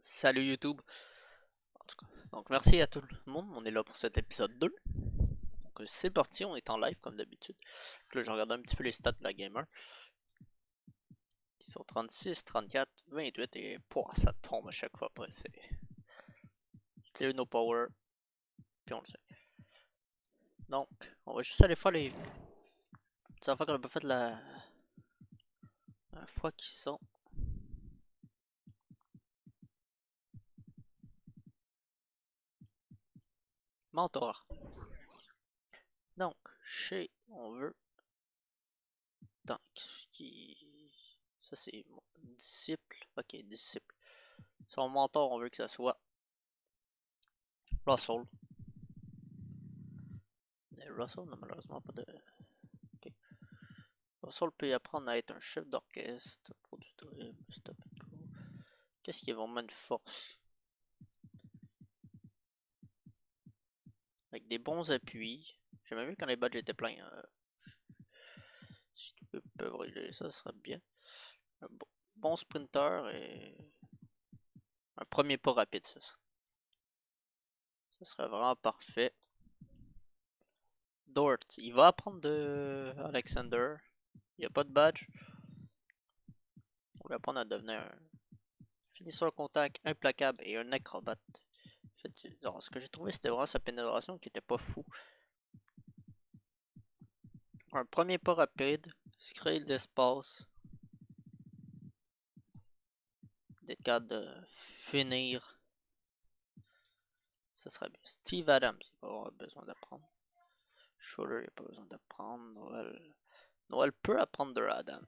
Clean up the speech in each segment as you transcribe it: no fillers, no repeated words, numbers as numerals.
Salut YouTube. En tout cas, donc merci à tout le monde, on est là pour cet épisode 2. Donc c'est parti, on est en live comme d'habitude. Là je regarde un petit peu les stats de la gamer. Ils sont 36, 34, 28 et pouah, ça tombe à chaque fois après. C'est clear no power, puis on le sait. Donc on va juste aller faire les petites affaires qu'on a pas fait la fois qui sont. Mentor. Donc, chez on veut. Donc, qui. Ça c'est mon disciple. Ok, disciple. Son mentor, on veut que ça soit Russell. Russell n'a malheureusement pas de. Ok. Russell peut y apprendre à être un chef d'orchestre, producteur, stop and go. Qu'est-ce qui est vraiment une force? Avec des bons appuis. J'ai même vu quand les badges étaient pleins. Si tu peux brûler ça, ce serait bien. Un bon sprinter et un premier pas rapide, ça serait vraiment parfait. Dort, il va apprendre de Alexander. Il n'y a pas de badge. On va apprendre à devenir un finisseur contact implacable et un acrobate. En fait, alors, ce que j'ai trouvé, c'était vraiment sa pénétration qui était pas fou. Un premier pas rapide, se créer d'espace, d'être capable de finir. Ça serait bien. Steve Adams, il va avoir besoin d'apprendre. Schroeder, il n'a pas besoin d'apprendre. Noël peut apprendre de Adam.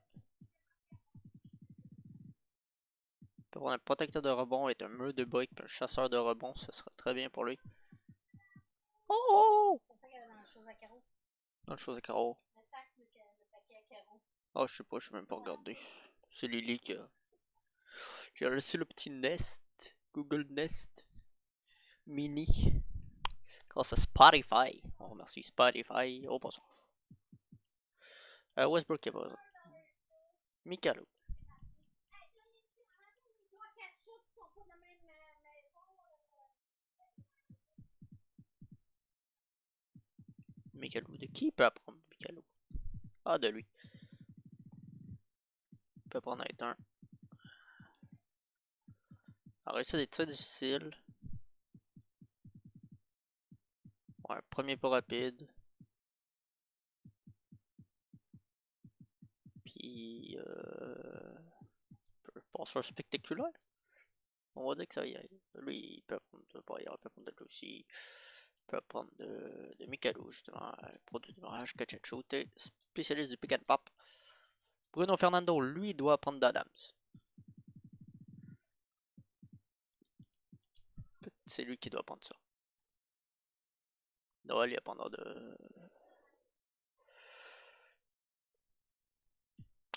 Peut prendre un protecteur de rebond, être un mur de briques, puis un chasseur de rebond, ça serait très bien pour lui. Oh! C'est ça qu'il y avait dans la chose à carreaux. Dans le chose à carreaux. Le sac, le paquet à carreaux. Oh, je sais pas, je sais même pas regarder. C'est Lily qui a reçu le petit Nest. Google Nest Mini. Grâce à Spotify. On remercie Spotify au passage. Westbrook qui a pas. Mikalo. Mikalo. De qui il peut apprendre Mikalo? Ah, de lui. Il peut apprendre à être un. Alors, ça c'est très difficile. Ouais, premier pas rapide. Puis. Passeur spectaculaire. On va dire que ça y est. Lui, il peut apprendre de Bayer, il peut apprendre de lui aussi. Il peut apprendre de Mikalo, justement. Produit de mirage, catch and shoot, et spécialiste du pick and pop. Bruno Fernando, lui, doit apprendre d'Adams. C'est lui qui doit apprendre ça. Noël, il apprendra de.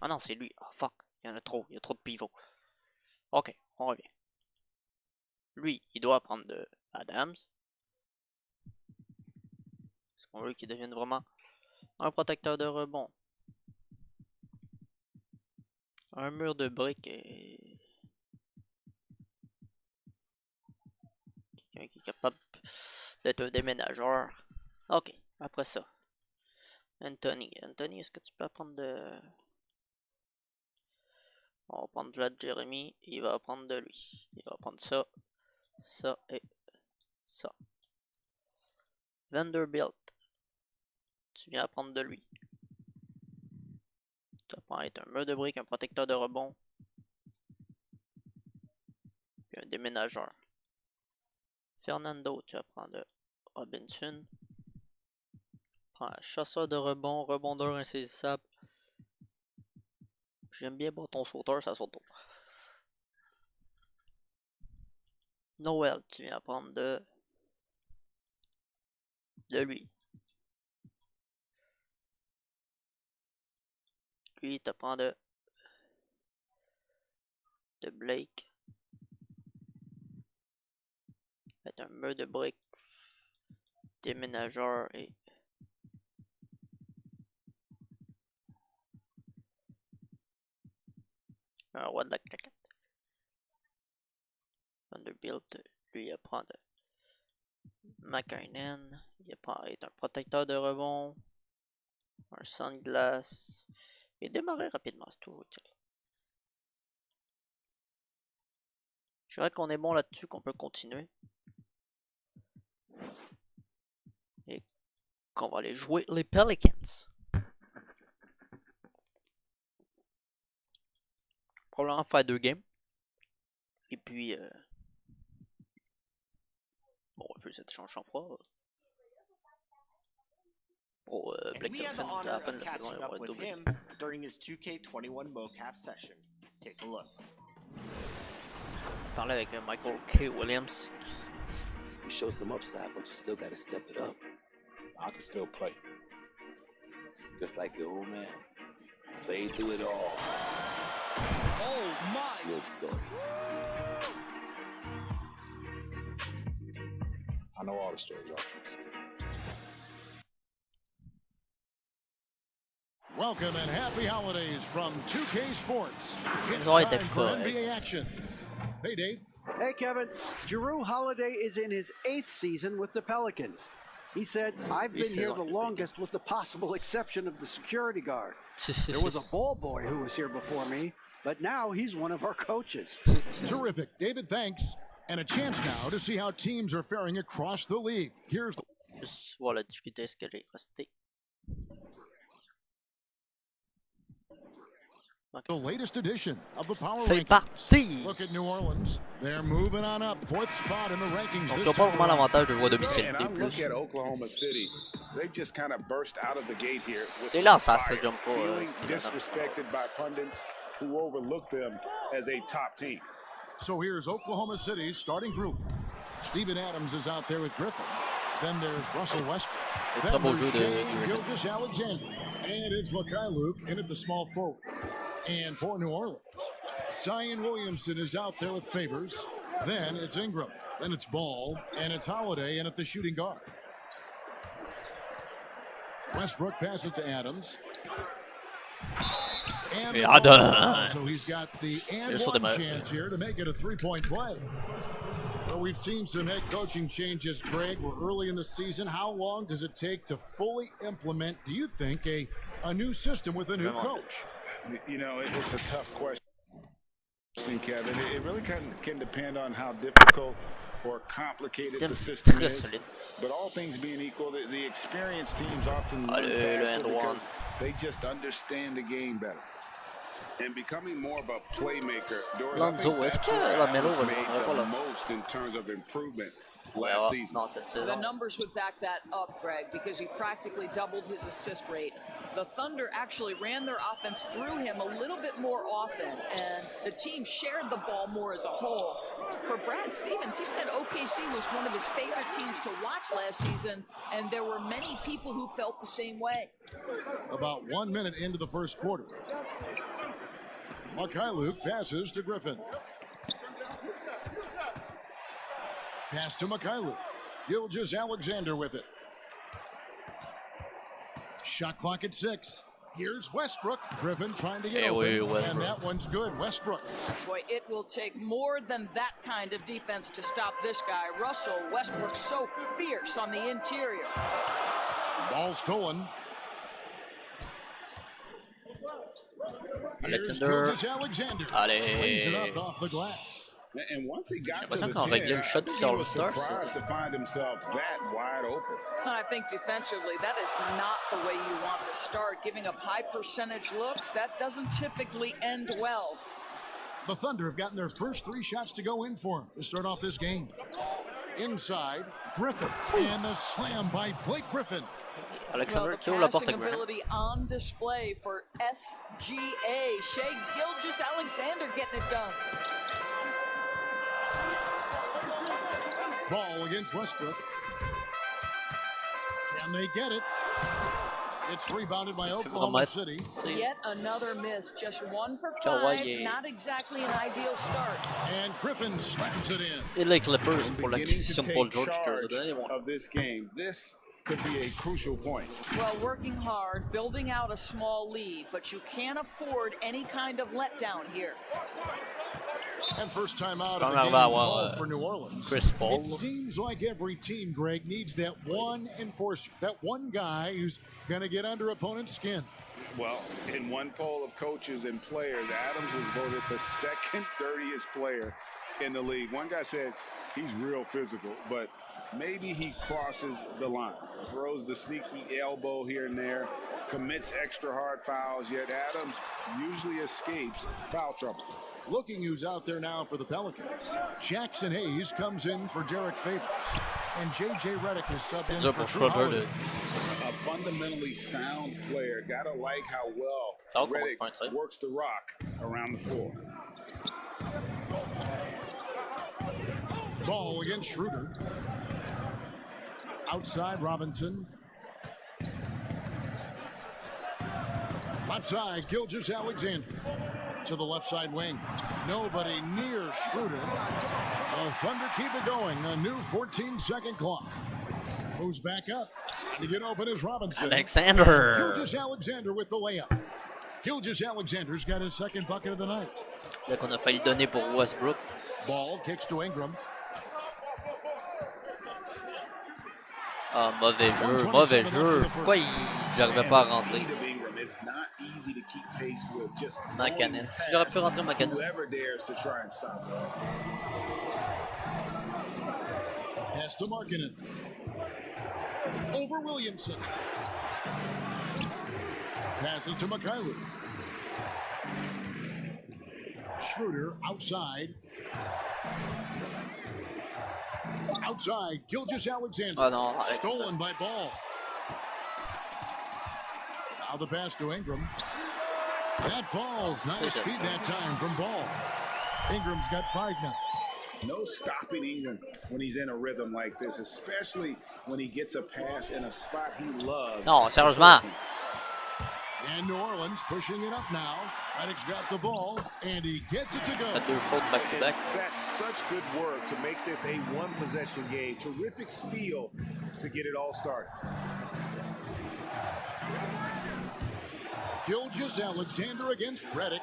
Ah non, c'est lui. Ah fuck. Il y en a trop. Il y a trop de pivots. Ok, on revient. Lui, il doit apprendre de Adams. Parce qu'on veut qu'il devienne vraiment un protecteur de rebond. Un mur de briques et. Quelqu'un qui est capable d'être un déménageur. Ok, après ça. Anthony. Anthony, est-ce que tu peux apprendre de. On va prendre Vlad Jeremy. Il va apprendre de lui. Il va apprendre ça, ça et ça. Vanderbilt. Tu viens apprendre de lui. Tu apprends à être un mur de briques, un protecteur de rebond. Puis un déménageur. Fernando, tu apprends de Robinson. Prends un chasseur de rebond, rebondeur insaisissable. J'aime bien ton sauteur, ça saute. Noël, tu viens apprendre de lui. Lui, t'apprends de de Blake. Avec un mur de briques, déménageur et un roi de la claquette. Vanderbilt, lui, il apprend de McKinnon. Il apprend à être un protecteur de rebond, un sunglace et démarrer rapidement, c'est toujours utile. Je dirais qu'on est bon là-dessus, qu'on peut continuer. Et qu'on va aller jouer les Pelicans. Probablement faire 2 games. Et puis, bon, on va faire cet échange sans froid. Pour Blake Griffin, à la fin de la saison, il va être doublé. During his 2K21 mocap session. Take a look. Parler avec Michael K. Williams. You show some upside, but you still got to step it up. I can still play. Just like the old man. Played through it all. Oh my! Live story. I know all the stories, y'all. Welcome and happy holidays from 2K Sports. It's Enjoy time the for cut. NBA action. Hey, Dave. Hey, Kevin. Jrue Holiday is in his 8th season with the Pelicans. He said, I've been here the longest with the possible exception of the security guard. There was a ball boy who was here before me, but now he's one of our coaches. Terrific. David, thanks. And a chance now to see how teams are faring across the league. Here's Juste voir la difficulté, ce que j'ai resté. the latest edition of the Power C'est Rankings. parti! Look at New Orleans. They're moving on up. 4th spot in the rankings. Donc, this t'as pas time vraiment around. l'avantage de jouer à domicile. And Des I'm plus. looking at Oklahoma City. They just kind of burst out of the gate here. C'est là, ça se jump pas. Feeling disrespected by pundits who overlook them as a top team. So here's Oklahoma City's starting group. Steven Adams is out there with Griffin. Then there's Russell Westbrook. Très Then beau there's jeu de Shai Griffin. Gilgeous-Alexander. And it's Mikhailuk in at the small forward. And for New Orleans, Zion Williamson is out there with Favors. Then it's Ingram. Then it's Ball. And it's Holiday in at the shooting guard. Westbrook passes to Adams. And the Adams. ball. So he's got the and Just for one the chance here to make it a three-point play. Well, we've seen some head coaching changes, Greg. We're early in the season. How long does it take to fully implement, do you think, a new system with a new coach? You know, it's a tough question, Kevin. It really can depend on how difficult or complicated the system Très is. solide. But all things being equal, the experienced teams often learn Allez, le faster end one. because they just understand the game better. And becoming more of a playmaker. Doris, I Lonzo, think est-ce that's que where Lamelo Adams va made jouer? the Lonzo. most in terms of improvement On last verra season. dans cette The saison. numbers would back that up, Greg, because he practically doubled his assist rate. The Thunder actually ran their offense through him a little bit more often, and the team shared the ball more as a whole. For Brad Stevens, he said OKC was one of his favorite teams to watch last season, and there were many people who felt the same way. About 1 minute into the first quarter. Mikhailuk passes to Griffin. Pass to Mikhailuk. Gilgeous-Alexander with it. Shot clock at 6. Here's Westbrook. Griffin trying to get Eh open. oui, Westbrook. And that one's good. Westbrook. Boy, it will take more than that kind of defense to stop this guy. Russell Westbrook so fierce on the interior. Ball stolen. Here's Alexander. Gilgeous-Alexander. Allez. Lays it up off the glass. And once he got to l'impression the qu'en 10, règle, le shot I think sur he le was star, surprised to find himself that wide open. I think defensively, that is not the way you want to start. Giving up high percentage looks, that doesn't typically end well. The Thunder have gotten their first 3 shots to go in for him to start off this game. Inside, Griffin. And the slam by Blake Griffin. Alexander Well, qui the ouvre la passing porte avec Graham. ability on display for SGA. Shai Gilgeous-Alexander getting it done. Ball against Westbrook. Can they get it? It's rebounded by Il peut Oklahoma vraiment City. être... Yet another miss, just 1 for 5. Kawhi est- Not exactly an ideal start. And Griffin slams it in. Et les Clippers pour Beginning to l'acquisition de Paul take George. charge of this game. This could be a crucial point. Well, working hard, building out a small lead, but you can't afford any kind of letdown here. And first time out J'en of the game arrive à avoir, call for New Orleans. Chris Paul. It seems like every team, Greg, needs that one enforcer, that one guy who's going to get under opponent's skin. Well, in one poll of coaches and players, Adams was voted the second dirtiest player in the league. One guy said he's real physical, but maybe he crosses the line, throws the sneaky elbow here and there, commits extra hard fouls, yet Adams usually escapes foul trouble. Looking who's out there now for the Pelicans. Jackson Hayes comes in for Derek Favors. And J.J. Redick is subbed in for Drew Holiday. A fundamentally sound player. Gotta like how well Ça va combien de Redick points, ça? works the rock around the floor. Ball against Schroeder. Outside Robinson. Left side, Gilgeous Alexander. To the left side wing. Nobody near Schroeder. The Thunder keep it going. A new 14-second clock. Moves back up. And to get open is Robinson. Alexander. Gilgeous Alexander with the layup. Gilgeous Alexander's got his second bucket of the night. Là qu'on a failli le donner pour Westbrook. Ball kicks to Ingram. Ah, mauvais jeu, mauvais jeu. Pourquoi il n'arrivait pas à rentrer? It's not easy to keep pace with just Makanen. Si j'aurais pu rentrer Makanen. whoever dares to try and stop him. Pass to Markkanen. Over Williamson. Passes to Mikhailuk. Schroeder outside. Outside, Gilgeous Alexander. Oh non, Alex. Stolen by Ball. Now the pass to Ingram. That falls. Nice speed that time from Ball. Ingram's got 5 now. No stopping Ingram when he's in a rhythm like this, especially when he gets a pass in a spot he loves. Non, sérieusement. And New Orleans pushing it up now. Redick's got the ball, and he gets it to go. Fait 2 fautes back to back. That's such good work to make this a one-possession game. Terrific steal to get it all started. Gilgeous Alexander against Redick.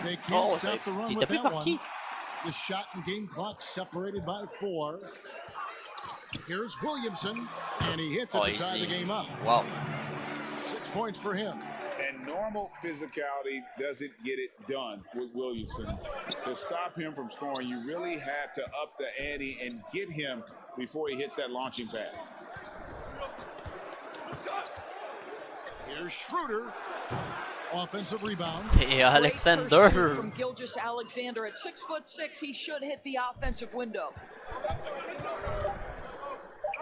They can't stop the run with that one. The shot and game clock separated by 4. Here's Williamson, and he hits it to tie the game up. Wow. 6 points for him. And normal physicality doesn't get it done with Williamson. To stop him from scoring, you really have to up the ante and get him before he hits that launching pad. Here's Schroeder. Offensive rebound. Et Alexander. From Gilgeous Alexander at 6'6", he should hit the offensive window.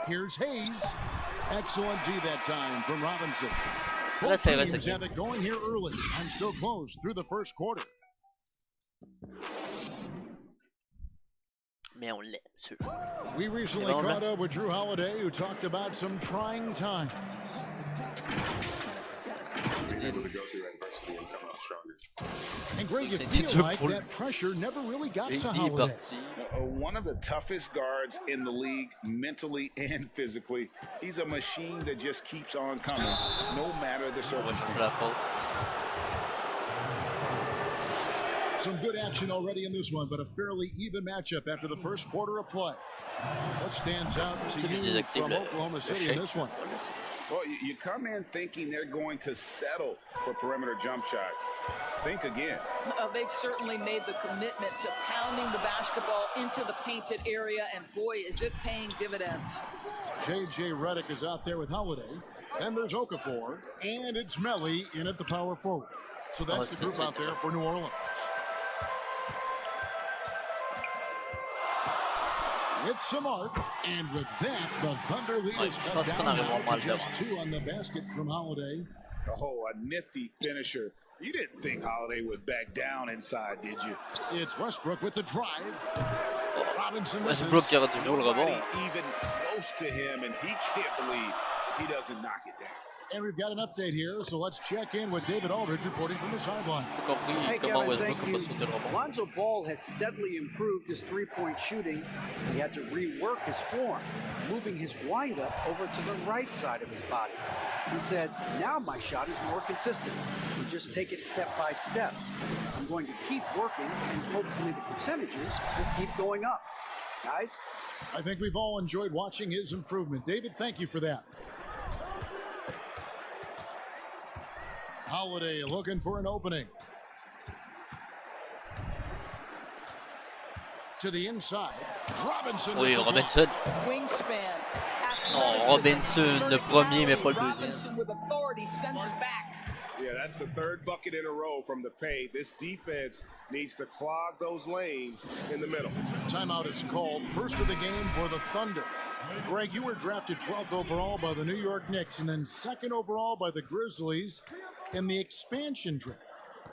Here's Hayes. Excellent D that time from Robinson. Très Both serré, teams ce have it going here early and still close through the first quarter. Mais on l'aime, sûr. We recently caught up with Drew Holiday, who talked about some trying times. Being able to go through adversity and come out stronger. And Greg, you feel like that pressure never really got to Holiday. One of the toughest guards in the league, mentally and physically. He's a machine that just keeps on coming, no matter the circumstance. Some good action already in this one, but a fairly even matchup after the first quarter of play. What stands out to you from Oklahoma City in this one? Well, you come in thinking they're going to settle for perimeter jump shots. Think again. They've certainly made the commitment to pounding the basketball into the painted area, and boy, is it paying dividends. J.J. Redick is out there with Holiday. Then there's Okafor, and it's Melli in at the power forward. So that's the group out there for New Orleans. With some arc, and with that, the Thunder lead is cut down now to just 2 on the basket from Holiday. Oh, a nifty finisher. You didn't think Holiday would back down inside, did you? It's Westbrook with the drive. Robinson Westbrook qui aurait dû jouer le rebond. Even close to him, and he can't believe he doesn't knock it down. And we've got an update here, so let's check in with David Aldridge reporting from the sideline. Hey, Kevin, thank you. Lonzo Ball has steadily improved his three-point shooting. He had to rework his form, moving his windup over to the right side of his body. He said, now my shot is more consistent. We just take it step by step. I'm going to keep working, and hopefully the percentages will keep going up. Guys? I think we've all enjoyed watching his improvement. David, thank you for that. Holiday looking for an opening. To the inside. Robinson. Oui, Robinson. Wingspan. Non, Robinson, le premier, mais pas le deuxième. Robinson with authority sends it back. Yeah, that's the third bucket in a row from the paint. This defense needs to clog those lanes in the middle. Timeout is called. First of the game for the Thunder. Greg, you were drafted 12th overall by the New York Knicks and then 2nd overall by the Grizzlies in the expansion draft.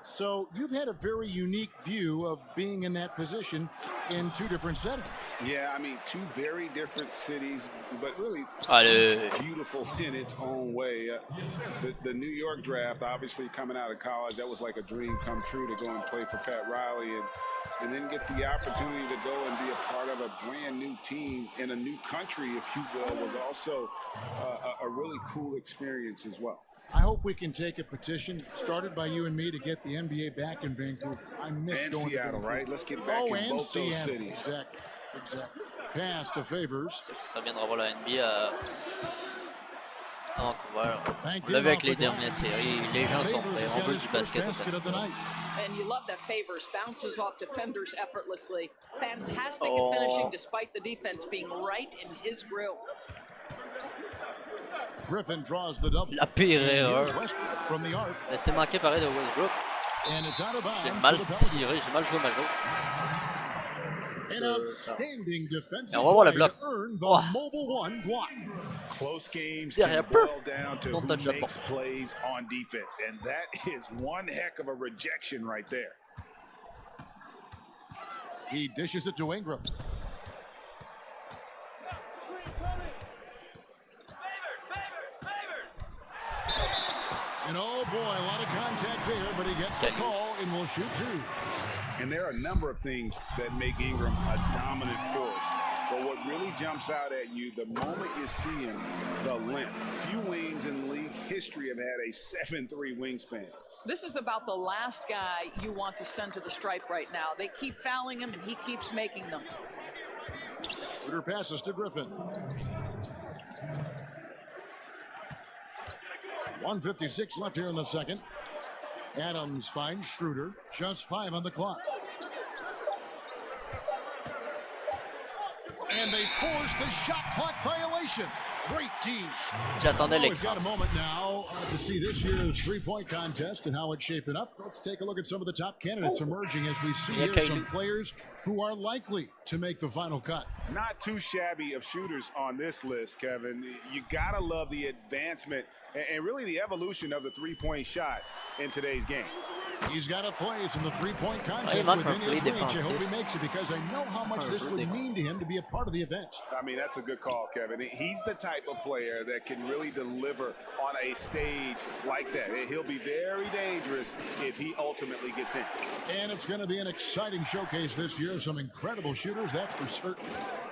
So you've had a very unique view of being in that position in two different settings. Yeah, I mean, two very different cities, but really beautiful in its own way. The New York draft, obviously coming out of college, that was like a dream come true to go and play for Pat Riley and then get the opportunity to go and be a part of a brand new team in a new country, if you will, was also a really cool experience as well. I hope we can take a petition started by you and me to get the NBA back in Vancouver. I miss and going Seattle, to right? Let's get back in both Seattle. those cities. Exactly. Pass to Favors. Ça viendra voir la NBA à Vancouver. On l'a vu avec les dernières séries. Les gens sont prêts. On veut du basket. And you love that Favors bounces off defenders effortlessly. Fantastic at finishing despite the defense being right in his grill. Griffin draws the double. La pire erreur. Mais c'est manqué pareil de Westbrook. J'ai mal tiré, j'ai mal joué ma joue. An outstanding defensive on va voir le bloc. Close games can boil down to who makes plays on defense, and that is one heck of a rejection right there. He dishes it to Ingram. And oh boy, a lot of contact there, but he gets the call and will shoot two. And there are a number of things that make Ingram a dominant force. But what really jumps out at you, the moment you see him, the length. Few wings in league history have had a 7'3" wingspan. This is about the last guy you want to send to the stripe right now. They keep fouling him, and he keeps making them. Schroeder passes to Griffin. 1:56 left here in the second. Adams finds Schroeder. Just 5 on the clock. And they force the shot clock violation. Great team. We've got a moment now to see this year's three-point contest and how it's shaping up. Let's take a look at some of the top candidates emerging as we see here some players who are likely to make the final cut. Not too shabby of shooters on this list, Kevin. You gotta love the advancement and really the evolution of the three-point shot in today's game. He's got a place in the three-point contest within his reach. I hope he makes it because I know how much this would mean to him to be a part of the event. I mean, that's a good call, Kevin. He's the type of player that can really deliver on a stage like that. He'll be very dangerous if he ultimately gets in. And it's going to be an exciting showcase this year. Some incredible shooters, that's for certain.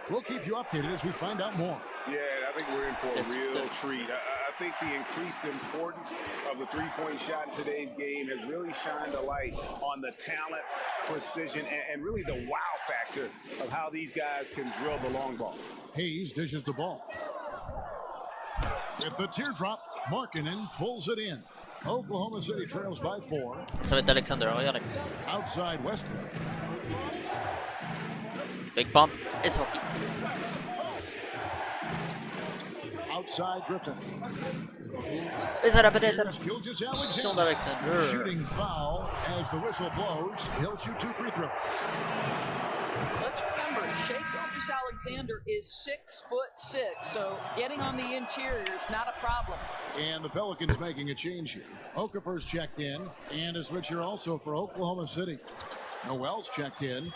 We'll keep you updated as we find out more. Yeah, I think we're in for a real treat. I think the increased importance of the three-point shot in today's game has really shined a light on the talent, precision, and really the wow factor of how these guys can drill the long ball. Hayes dishes the ball. With the teardrop, Markkanen pulls it in. Oklahoma City trails by 4. Ça va être Alexander, regardez. Outside Westbrook. Fake pump, et c'est parti. Outside Griffin. Et ça la peut-être. Alexander. Shooting foul as the whistle blows. He'll shoot 2 free throws. Let's remember, Shai Gilgeous-Alexander is 6'6", so getting on the interior is not a problem. And the Pelicans making a change here. Okafor's checked in, and a switch here also for Oklahoma City. Noel's checked in.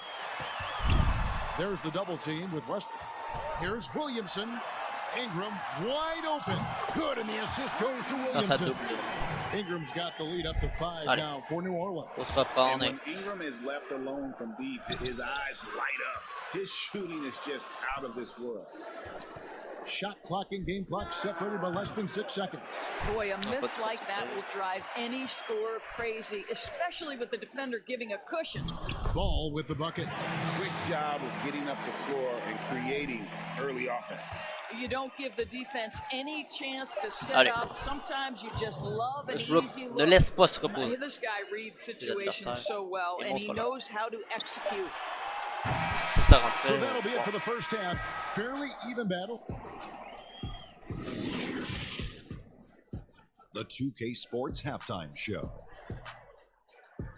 There's the double team with Westbrook. Here's Williamson. Ingram wide open. Good, and the assist goes to Dans sa Williamson. double. Ingram's got the lead up to 5 Allez. now for New Orleans. Faut se And reprendre. when Ingram is left alone from deep, his eyes light up. His shooting is just out of this world. Shot clock and game clock separated by less than 6 seconds. Boy, a miss like that will drive any scorer crazy, especially with the defender giving a cushion. Ball with the bucket. Quick job of getting up the floor and creating early offense. You don't give the defense any chance to set Allez. up. Sometimes you just love an Westbrook easy ne look. laisse pas se reposer. This guy reads situations adversaires. so well, Il and he montre là. knows how to execute. Si ça rentre, So that'll be it for the first half. Fairly even battle. The 2K Sports Halftime Show.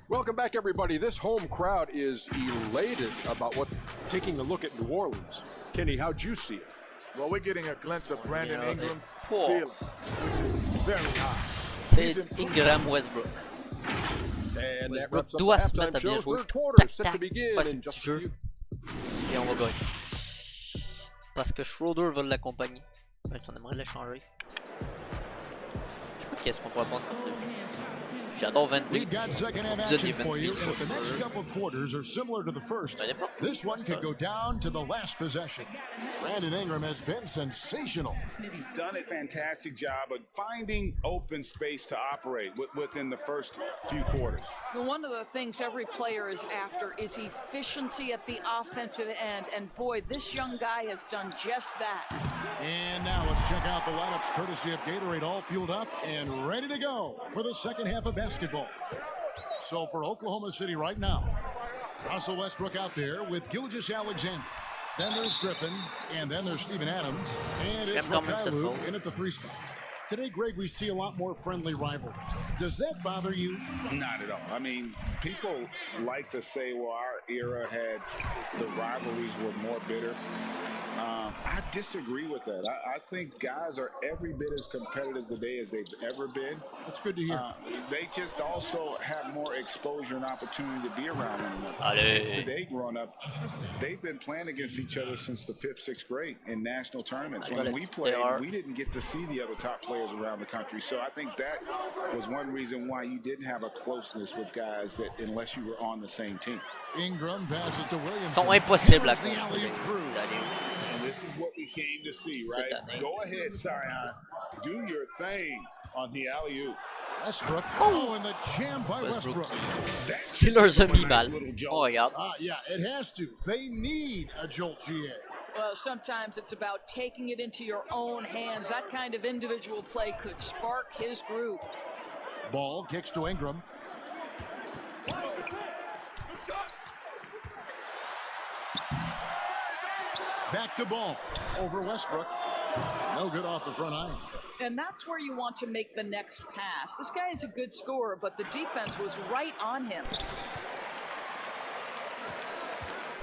Welcome back, everybody. This home crowd is elated about taking a look at New Orleans. Kenny, how'd you see it? Well, we're getting a glimpse of Brandon Yeah, Ingram's poor. ceiling, which is very high. c'est Ingram Westbrook. And that Westbrook wraps up doit the se mettre halftime à bien show. jouer. Third quarter Tac, set tac, to begin pas ce in petit just a jeu. few. Et on va gagner. Parce que Schroeder va l'accompagner. Même si on aimerait l'échanger. Je sais pas qu'est-ce qu'on pourrait prendre comme demi. J'adore Van Vliet. We've got second half Donne action Van for you, Vliet and if the pour next Schroeder. couple quarters are similar to the first, Ça dépend. this one could go down to the last possession. Brandon Ingram has been sensational. He's done a fantastic job of finding open space to operate within the first few quarters. Well, one of the things every player is after is efficiency at the offensive end, and boy, this young guy has done just that. And now let's check out the lineups courtesy of Gatorade, all fueled up and ready to go for the second half of basketball. So for Oklahoma City right now, Russell Westbrook out there with Gilgeous-Alexander. Then there's Griffin, and then there's Steven Adams, and it's Mikhailuk in at the 3 spot. Today, Greg, we see a lot more friendly rivalries. Does that bother you? Not at all. I mean, people like to say, well, our era had the rivalries were more bitter. I disagree with that. I think guys are every bit as competitive today as they've ever been. That's good to hear. They just also have more exposure and opportunity to be around one another. Allez. Since today growing up, they've been playing against each other since the 5th, 6th grade in national tournaments. When we played, we didn't get to see the other top players around the country. So I think that was one reason why you didn't have a closeness with guys that unless you were on the same team. Ingram passes to Williamson. Sont impossibles à The alley-oop through. And this is what we came to see, right? Go ahead, Sion. Do your thing on the alley-oop. Westbrook. Oh, and the jam by Westbrook. Il leur a mis mal. On regarde. Yeah, it has to. They need a Jolt GA. Well, sometimes it's about taking it into your own hands. That kind of individual play could spark his group. Ball kicks to Ingram. Back to Ball. Over Westbrook. No good off the front iron. And that's where you want to make the next pass. This guy is a good scorer, but the defense was right on him.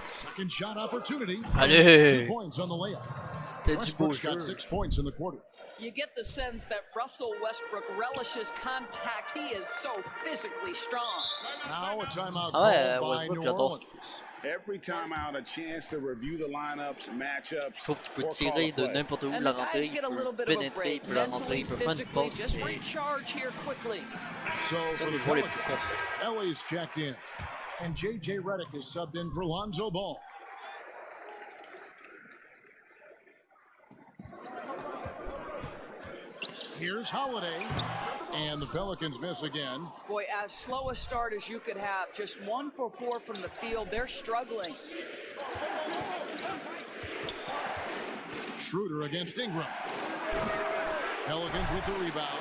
Second shot opportunity. Allez. 2 points on the layup. C'était du beau Westbrook's jeu. got 6 points in the quarter. You get the sense that Russell Westbrook relishes contact. He is so physically strong. Now a timeout Ah ouais, called by Westbrook, New j'adore ce Orleans. qu'il fait. Every time out, a chance to review the lineups, matchups. Je trouve qu'il peut or call tirer a de play. n'importe où And la the rentrer, guys il get a little peut bit of a pénétrer, break. il peut la rentrer, Mentally, il peut faire une physically, passe. just et recharge here quickly. So C'est un for des the joueurs les plus Pelicans, consistants. LA's checked in. And J.J. Redick is subbed in for Lonzo Ball. Here's Holiday. And the Pelicans miss again. Boy, as slow a start as you could have. Just 1 for 4 from the field. They're struggling. Schroeder against Ingram. Pelicans with the rebound.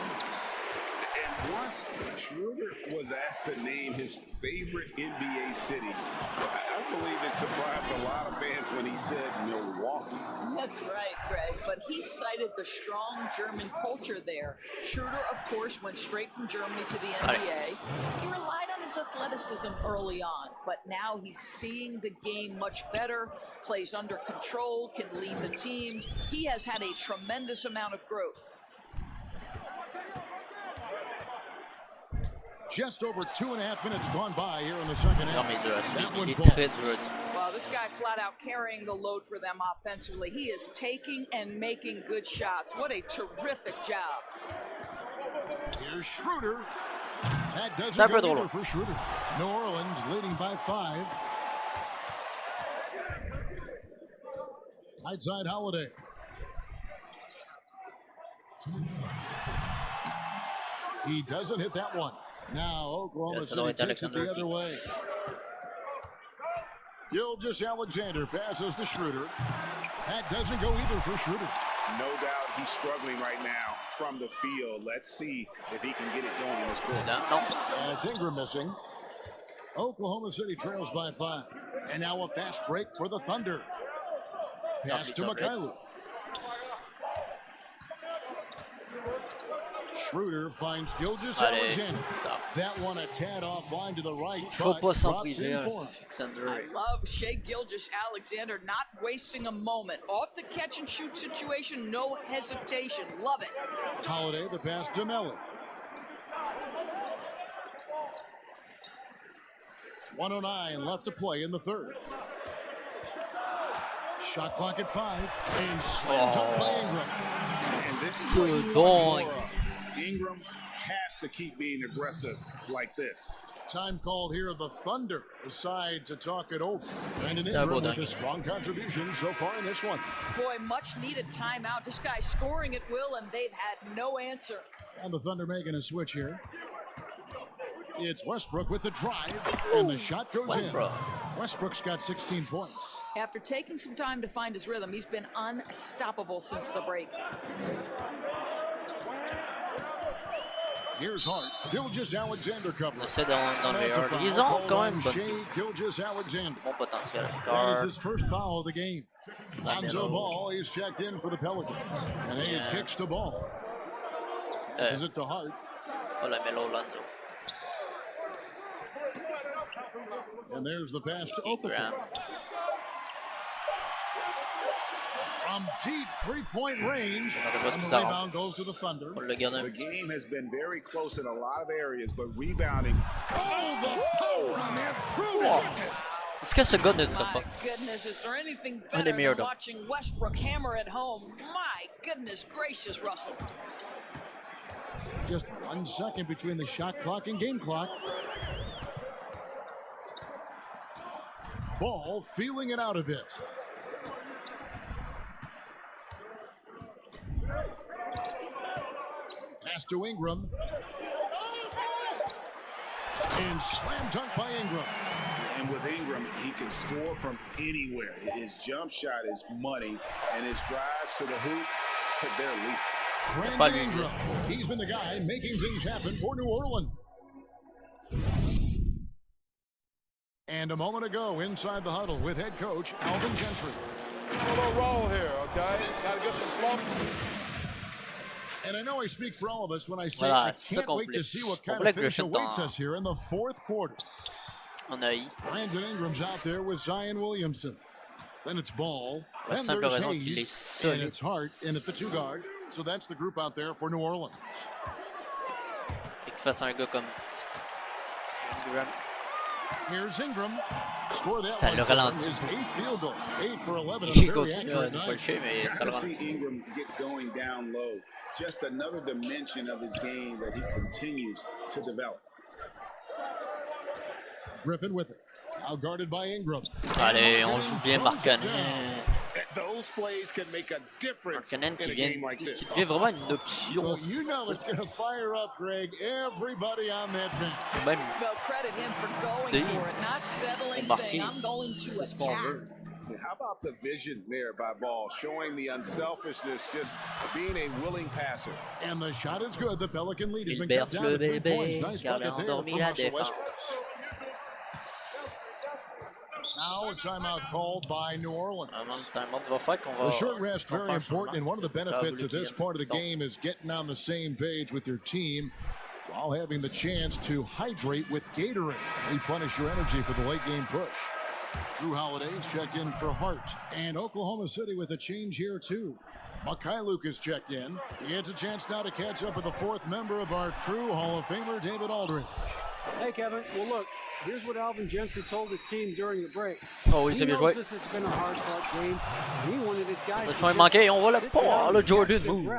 And once Schroeder was asked to name his favorite NBA city, I believe it surprised a lot of fans when he said Milwaukee. That's right, Greg. But he cited the strong German culture there. Schroeder, of course, went straight from Germany to the NBA. He relied on his athleticism early on, but now he's seeing the game much better, plays under control, can lead the team. He has had a tremendous amount of growth. Just over 2.5 minutes gone by here in the second half. That one Well, this guy flat out carrying the load for them offensively. He is taking and making good shots. What a terrific job. Here's Schroeder. That doesn't go either for Schroeder. New Orleans leading by 5. Right side Holiday. He doesn't hit that one. Now Oklahoma City takes it the other way. Gilgeous-Alexander passes to Schroeder. That doesn't go either for Schroeder. No doubt he's struggling right now from the field. Let's see if he can get it going in this quarter. And it's Ingram missing. Oklahoma City trails by 5. And now a fast break for the Thunder. Pass to Mikhailuk. Schroeder finds Gilgeous-Alexander. That one a tad offline to the right. Faut pas s'en priver, Alexander. I love Shai Gilgeous-Alexander not wasting a moment. Off the catch and shoot situation, no hesitation. Love it. Holiday, the pass to Melly. 1:09 left to play in the third. Shot clock at 5. And slam dunk by Ingram. And this is what you want. Ingram has to keep being aggressive like this. Time called here. The Thunder decide to talk it over. Brandon Ingram with a strong contribution so far in this one. Boy, much needed timeout. This guy scoring at will, and they've had no answer. And the Thunder making a switch here. It's Westbrook with the drive, and the shot goes in. Westbrook's got 16 points. After taking some time to find his rhythm, he's been unstoppable since the break. Here's Hart. Gilgeous-Alexander cover. Ils ont quand même bon potentiel. That is his first foul of the game. Lonzo Ball is checked in for the Pelicans. And Hayes kicks to Ball. This is it to Hart. And there's the pass to Okafor. From deep three-point range, and the rebound goes to the Thunder. The game has been very close in a lot of areas, but rebounding. Oh, the power on that fruit! Est-ce que ce gars ne serait pas Goodness, is there anything better than watching Westbrook hammer at home? My goodness gracious, Russell. Just 1 second between the shot clock and game clock. Ball feeling it out a bit. Pass to Ingram. And slam dunk by Ingram. And with Ingram, he can score from anywhere. His jump shot is money, and his drives to the hoop, they're elite. Brandon Ingram, he's been the guy making things happen for New Orleans. And a moment ago, inside the huddle with head coach Alvin Gentry. A little roll here, okay? Got to get some slump. And I know I speak for all of us when I say I can't wait to see what kind of finish awaits us here in the fourth quarter. Brandon Ingram's out there with Zion Williamson. Then it's Ball. Then there's Hayes. And it's Hart in at the 2 guard. So that's the group out there for New Orleans. Here's Ingram. Score that one. His 8th field goal. 8 for 11. Very accurate night. I see Ingram get going down low. Just another dimension of his game that he continues to develop. Griffin with it. Now guarded by Ingram. Allez, on joue bien Markkanen. Those plays can make a difference in a game like this. Qui devient vraiment une option. Well, you know it's going to fire up, Greg. Everybody on that bench. Well, credit him for going for it, not settling, saying, I'm going to attack. How about the vision there by Ball, showing the unselfishness, just being a willing passer. And the shot is good. The Pelican lead has been cut down to 3 points. Nice bucket there from Russell Westbrook. Now a timeout called by New Orleans. The short rest very important, and one of the benefits of this part of the game is getting on the same page with your team while having the chance to hydrate with Gatorade. Replenish your energy for the late game push. Drew Holiday's checked in for Hart. And Oklahoma City with a change here too. Mikhailuk is checked in. He gets a chance now to catch up with the fourth member of our crew, Hall of Famer David Aldridge. Hey, Kevin. Well, look, here's what Alvin Gentry told his team during the break. Oh oui, c'est bien joué. This has been a hard-fought game. He wanted his guys to manqué, on voit le Jordan move.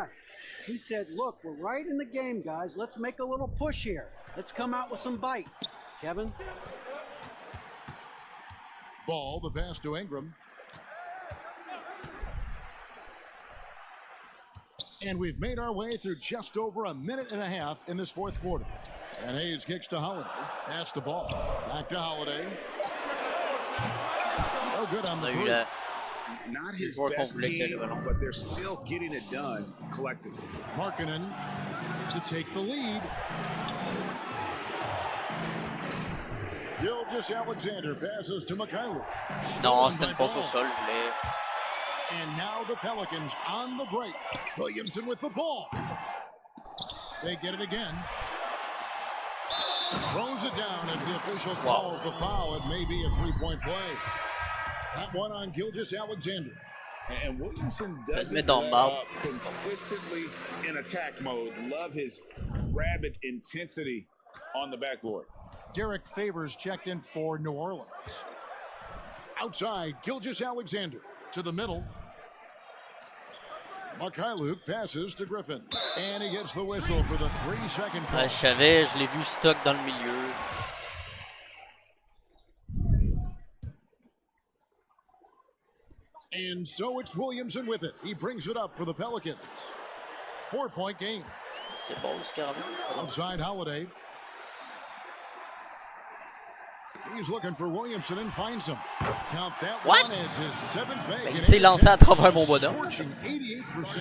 He said, look, we're right in the game, guys. Let's make a little push here. Let's come out with some bite. Kevin? Ball, the pass to Ingram. And we've made our way through just over a minute and a half in this fourth quarter. And Hayes kicks to Holiday. Pass the ball. Back to Holiday. No good on the three. Not his best game, but they're still getting it done collectively. Markkanen to take the lead. Gilgeous-Alexander passes to Mikhailuk. Non, c'est une passe au sol, je l'ai. And now the Pelicans on the break. Williamson with the ball. They get it again. Throws it down as the official calls the foul. It may be a three-point play. That one on Gilgeous-Alexander. And Williamson does it consistently in attack mode. Love his rabid intensity on the backboard. Derek Favors checked in for New Orleans. Outside, Gilgeous-Alexander to the middle. Mikhailuk passes to Griffin. And he gets the whistle for the 3-second call. Je savais, je l'ai vu stock dans le milieu. And so it's Williamson with it. He brings it up for the Pelicans. 4-point game. C'est bon, ce carrément. Outside Holiday. He's looking for Williamson and finds him. Count that one as his seventh make. Il s'est lancé à travers mon bonhomme. 88%.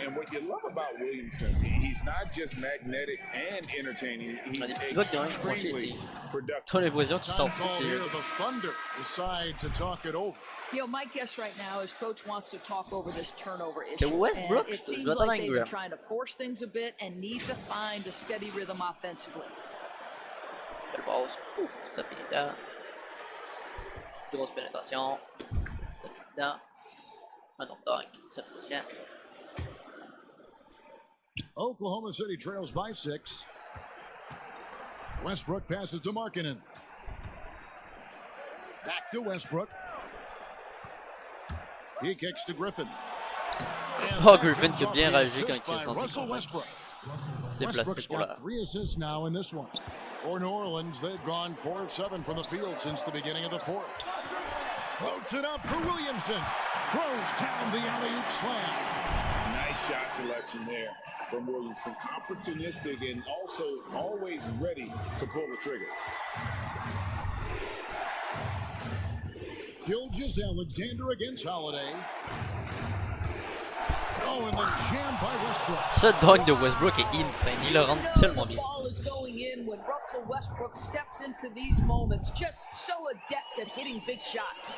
And what you love about Williamson, he's not just magnetic and entertaining. He's extremely productive. T'as l'impression qu'il s'en fout. The Thunder decide to talk it over. You know, my guess right now is Coach wants to talk over this turnover issue. C'est Westbrook, and it seems je like they've been trying to force things a bit and need to find a steady rhythm offensively. Belle passe. Pouf, ça finit dedans. Grosse pénétration. Ça finit dedans. Un autre dunk. Ça finit dedans. Oklahoma City trails by 6. Westbrook passes to Markkanen. Back to Westbrook. He kicks to Griffin. Oh, Griffin qui a bien réagi quand il est censé comprendre. C'est placé pour la... 3 assists now in this one. For New Orleans, they've gone 4 of 7 from the field since the beginning of the fourth. Floats it up for Williamson. Throws down the alley-oop slam. Nice shot selection there from Williamson. Opportunistic and also always ready to pull the trigger. Gilgeous-Alexander against Holiday. Oh, and the jam by Westbrook. Ce dunk de Westbrook est insane. Il le rentre tellement bien. The ball is going in when Russell Westbrook steps into these moments. Just so adept at hitting big shots.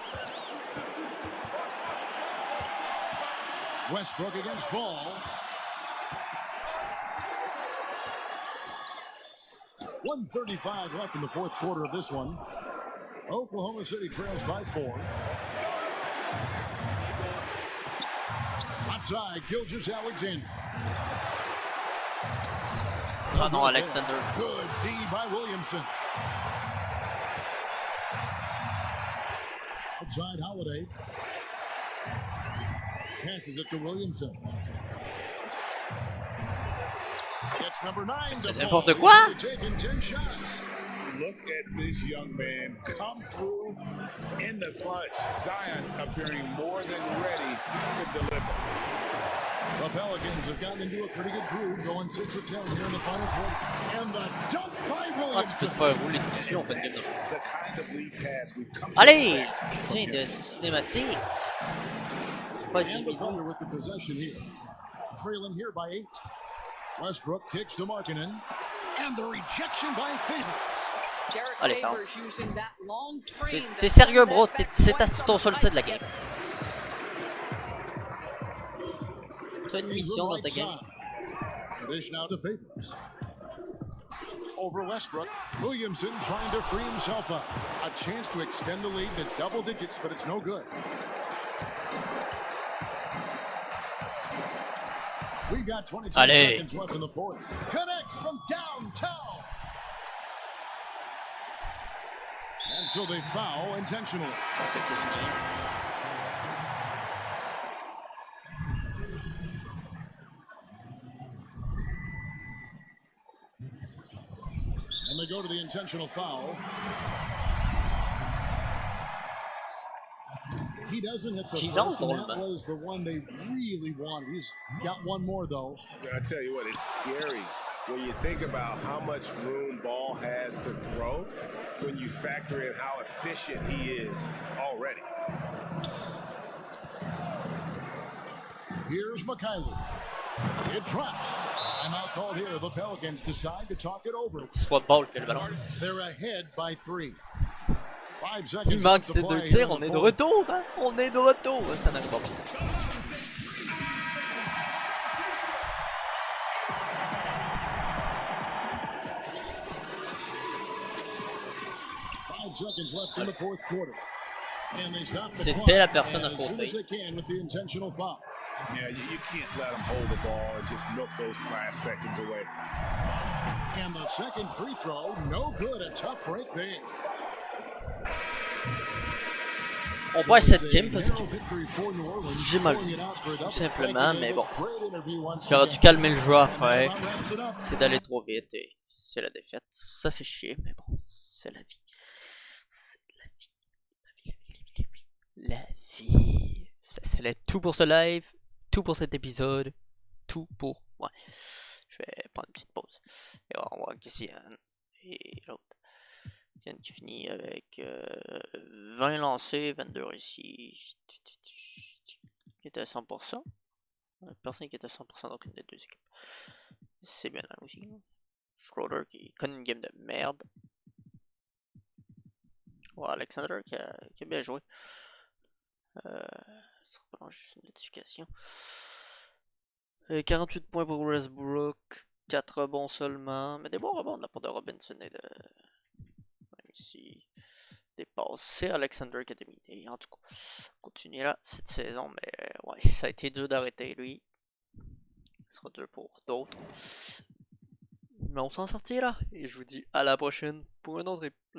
Westbrook against Ball. .135 left in the fourth quarter of this one. Oklahoma City trails by 4. Outside, Gilgeous-Alexander. Ah non, Alexander. Good D by Williamson. Outside Holiday. Passes it to Williamson. Gets number 9 to n'importe quoi. Taking 10 shots. Look at this young man come through in the clutch. Zion appearing more than ready to deliver. The Pelicans have gotten into a pretty good groove, going 6 of 10 here in the final quarter. And the dunk by Williamson. Ah, tu peux te faire rouler dessus en fait. The kind of lead pass we've come to Allez, expect. putain de cinématique. C'est pas 10 And the Thunder with the possession here. Trailing here by 8. Westbrook kicks to Markkanen. And the rejection by Favors. Allez, ça rentre. T'es sérieux, bro? C'est ton seul titre de la game. T'as une mission dans ta game. Dish now to Favors. Over Westbrook. Williamson trying to free himself up. A chance to extend the lead to double digits, but it's no good. We've got 22 Allez. seconds left in the fourth. Connects from downtown. And so they foul intentionally. And they go to the intentional foul. He doesn't hit the first, and that was the one they really wanted. He's got one more, though. I tell you what, it's scary when you think about how much room Ball has to throw when you factor in how efficient he is already. Here's Mikhailuk. It drops. Timeout called here. The Pelicans decide to talk it over. They're ahead by 3. 5 seconds. Il manque ces 2 tirs, on est de retour, hein? On est de retour, ça n'arrive pas. C'était la personne à faute. Yeah, you can't let them hold the ball and just milk those last seconds away. And the second free throw, no good. A tough break there. On perd cette game parce que j'ai mal vu, tout simplement, mais bon. J'aurais dû calmer le jeu à faire. C'est d'aller trop vite et c'est la défaite. Ça fait chier, mais bon, c'est la vie. C'est la vie. La vie. Ça allait tout pour ce live, tout pour cet épisode, tout pour... Ouais. Je vais prendre une petite pause. Et on va voir qu'ici et l'autre. Tienne qui finit avec 20 lancés, 22 réussis. Qui était à 100%. Personne qui était à 100% dans une des deux équipes. C'est bien là aussi. Schroeder qui connaît une game de merde. Ouais, Alexander qui a bien joué. Ça sera juste une notification. 48 points pour Westbrook. 4 rebonds seulement. Mais des bons rebonds de la part de Robinson et de... Ici, des passes, c'est Alexander qui a dominé. En tout cas, continuer là cette saison, mais ouais, ça a été dur d'arrêter lui. Ce sera dur pour d'autres. Mais on s'en sortira et je vous dis à la prochaine pour un autre épisode.